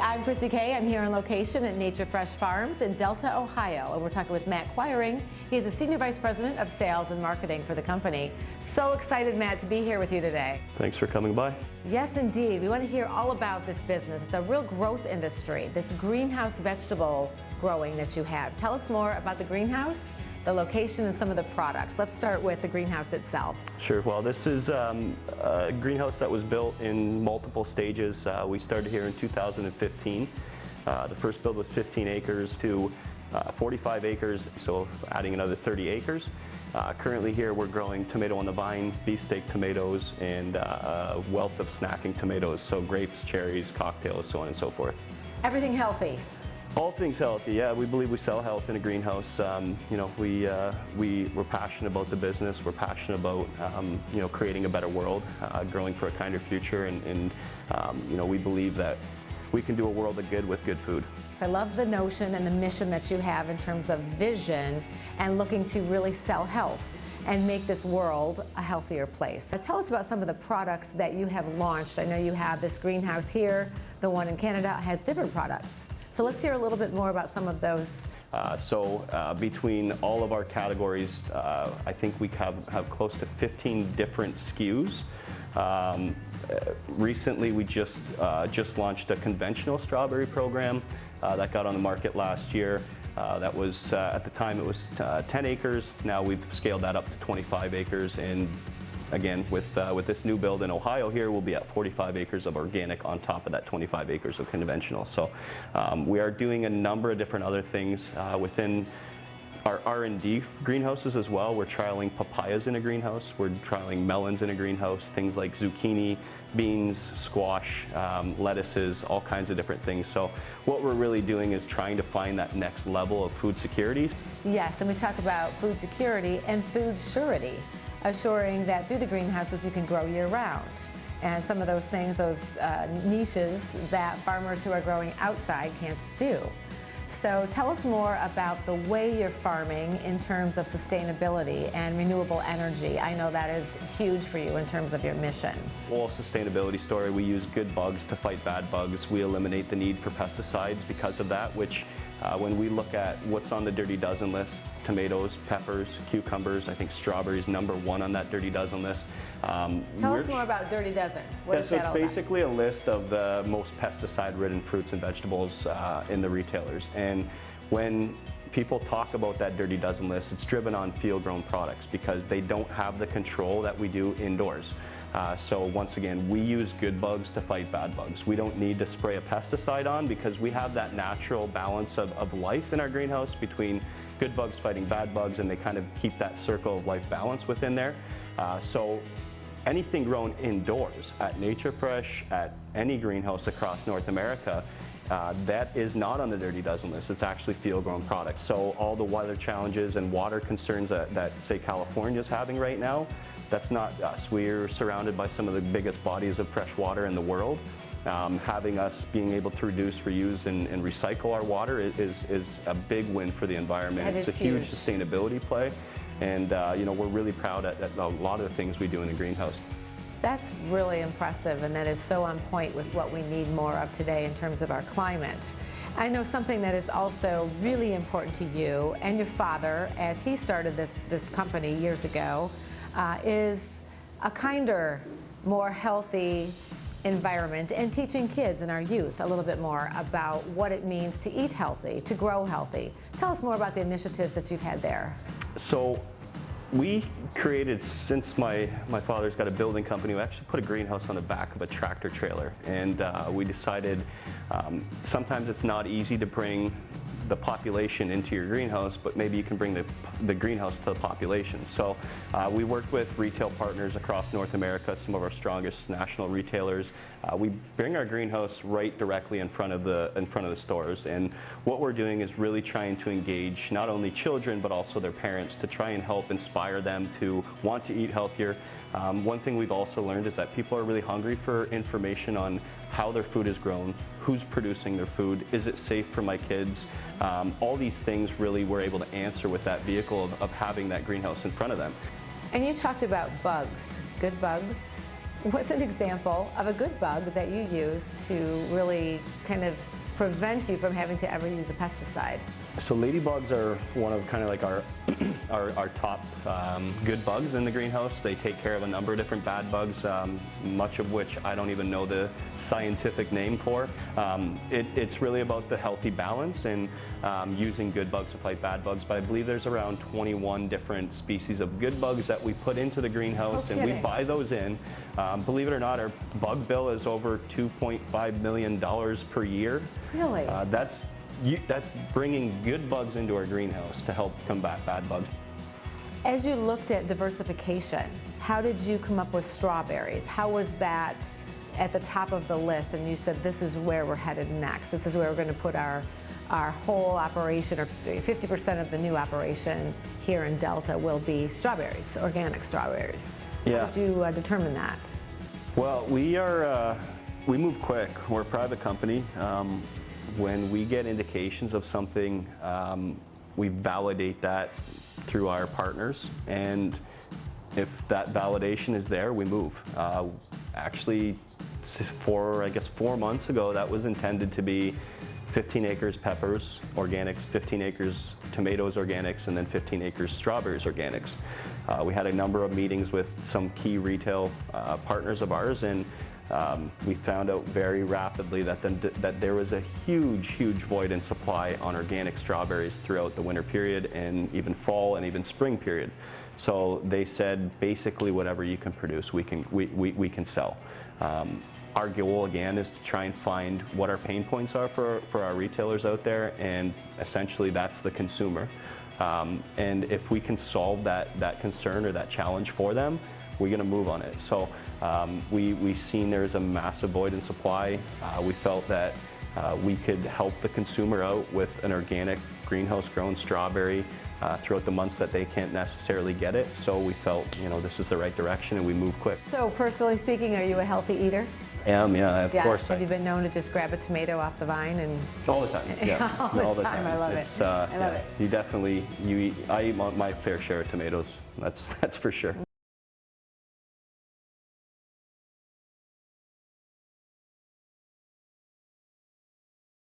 I'm Kristi K. I'm here on location at Nature Fresh Farms in Delta, Ohio, and we're talking with Matt Quiring. He's the Senior Vice President of Sales and Marketing for the company. So excited, Matt, to be here with you today. Thanks for coming by. Yes, indeed. We want to hear all about this business. It's a real growth industry, this greenhouse vegetable growing that you have. Tell us more about the greenhouse, the location, and some of the products. Let's start with the greenhouse itself. Sure. Well, this is a greenhouse that was built in multiple stages. We started here in 2015. The first build was 15 acres to 45 acres, so adding another 30 acres. Currently here we're growing tomato on the vine, beefsteak tomatoes, and a wealth of snacking tomatoes, so grapes, cherries, cocktails, so on and so forth. Everything healthy. All things healthy, yeah. We believe we sell health in a greenhouse. We're passionate about the business. We're passionate about creating a better world, growing for a kinder future, and we believe that we can do a world of good with good food. I love the notion and the mission that you have in terms of vision and looking to really sell health and make this world a healthier place. Now, tell us about some of the products that you have launched. I know you have this greenhouse here. The one in Canada has different products. So let's hear a little bit more about some of those. Between all of our categories, I think we have close to 15 different SKUs. Recently, we just launched a conventional strawberry program that got on the market last year. That was, at the time, it was 10 acres. Now we've scaled that up to 25 acres. And again, with this new build in Ohio here, we'll be at 45 acres of organic on top of that 25 acres of conventional. So we are doing a number of different other things within our R&D greenhouses as well. We're trialing papayas in a greenhouse. We're trialing melons in a greenhouse, things like zucchini, beans, squash, lettuces, all kinds of different things. So what we're really doing is trying to find that next level of food security. Yes, and we talk about food security and food surety, assuring that through the greenhouses you can grow year-round. And some of those things, those niches that farmers who are growing outside can't do. So tell us more about the way you're farming in terms of sustainability and renewable energy. I know that is huge for you in terms of your mission. Well, sustainability story, we use good bugs to fight bad bugs. We eliminate the need for pesticides because of that, which when we look at what's on the Dirty Dozen list, tomatoes, peppers, cucumbers, I think strawberries #1 on that Dirty Dozen list. Tell us more about Dirty Dozen. What is that all about? So it's basically a list of the most pesticide-ridden fruits and vegetables in the retailers. And when people talk about that Dirty Dozen list, it's driven on field-grown products because they don't have the control that we do indoors. So once again, we use good bugs to fight bad bugs. We don't need to spray a pesticide on because we have that natural balance of life in our greenhouse between good bugs fighting bad bugs, and they kind of keep that circle of life balance within there. So anything grown indoors at Nature Fresh, at any greenhouse across North America, that is not on the Dirty Dozen list. It's actually field-grown products. So all the weather challenges and water concerns that say California is having right now, that's not us. We're surrounded by some of the biggest bodies of fresh water in the world. Having us being able to reduce, reuse, and recycle our water is a big win for the environment. It's a huge sustainability play. And we're really proud at a lot of the things we do in the greenhouse. That's really impressive, and that is so on point with what we need more of today in terms of our climate. I know something that is also really important to you and your father, as he started this company years ago, is a kinder, more healthy environment, and teaching kids and our youth a little bit more about what it means to eat healthy, to grow healthy. Tell us more about the initiatives that you've had there. So we created, since my father's got a building company, we actually put a greenhouse on the back of a tractor trailer, and we decided sometimes it's not easy to bring the population into your greenhouse, but maybe you can bring the greenhouse to the population. So we worked with retail partners across North America, some of our strongest national retailers. We bring our greenhouse right directly in front of the stores, and what we're doing is really trying to engage not only children but also their parents to try and help inspire them to want to eat healthier. One thing we've also learned is that people are really hungry for information on how their food is grown, who's producing their food, is it safe for my kids? All these things really we're able to answer with that vehicle of having that greenhouse in front of them. And you talked about bugs, good bugs, What's an example of a good bug that you use to really kind of prevent you from having to ever use a pesticide? So ladybugs are one of kind of like our our top good bugs in the greenhouse. They take care of a number of different bad bugs, much of which I don't even know the scientific name for. It's really about the healthy balance and using good bugs to fight bad bugs. But I believe there's around 21 different species of good bugs that we put into the greenhouse, and we buy those in. Believe it or not, our bug bill is over $2.5 million per year. Really? That's bringing good bugs into our greenhouse to help combat bad bugs. As you looked at diversification, how did you come up with strawberries? How was that at the top of the list, and you said this is where we're headed next? This is where we're going to put our whole operation, or 50% of the new operation here in Delta will be strawberries, organic strawberries. Yeah. How did you determine that? Well, we move quick. We're a private company. When we get indications of something, we validate that through our partners, and if that validation is there, we move. Actually, I guess 4 months ago, that was intended to be 15 acres peppers, organics, 15 acres tomatoes, organics, and then 15 acres strawberries, organics. We had a number of meetings with some key retail partners of ours, and we found out very rapidly that there was a huge void in supply on organic strawberries throughout the winter period, and even fall and even spring period. So they said, basically whatever you can produce, we can sell. Our goal again is to try and find what our pain points are for our retailers out there, and essentially that's the consumer. And if we can solve that concern or that challenge for them, we're going to move on it. So we've seen there's a massive void in supply. We felt that we could help the consumer out with an organic greenhouse grown strawberry throughout the months that they can't necessarily get it. So we felt, this is the right direction, and we moved quick. So personally speaking, are you a healthy eater? Yeah, of course. Have you been known to just grab a tomato off the vine and? All the time. Yeah, all the time. I love it. I love it. I eat my fair share of tomatoes. That's for sure.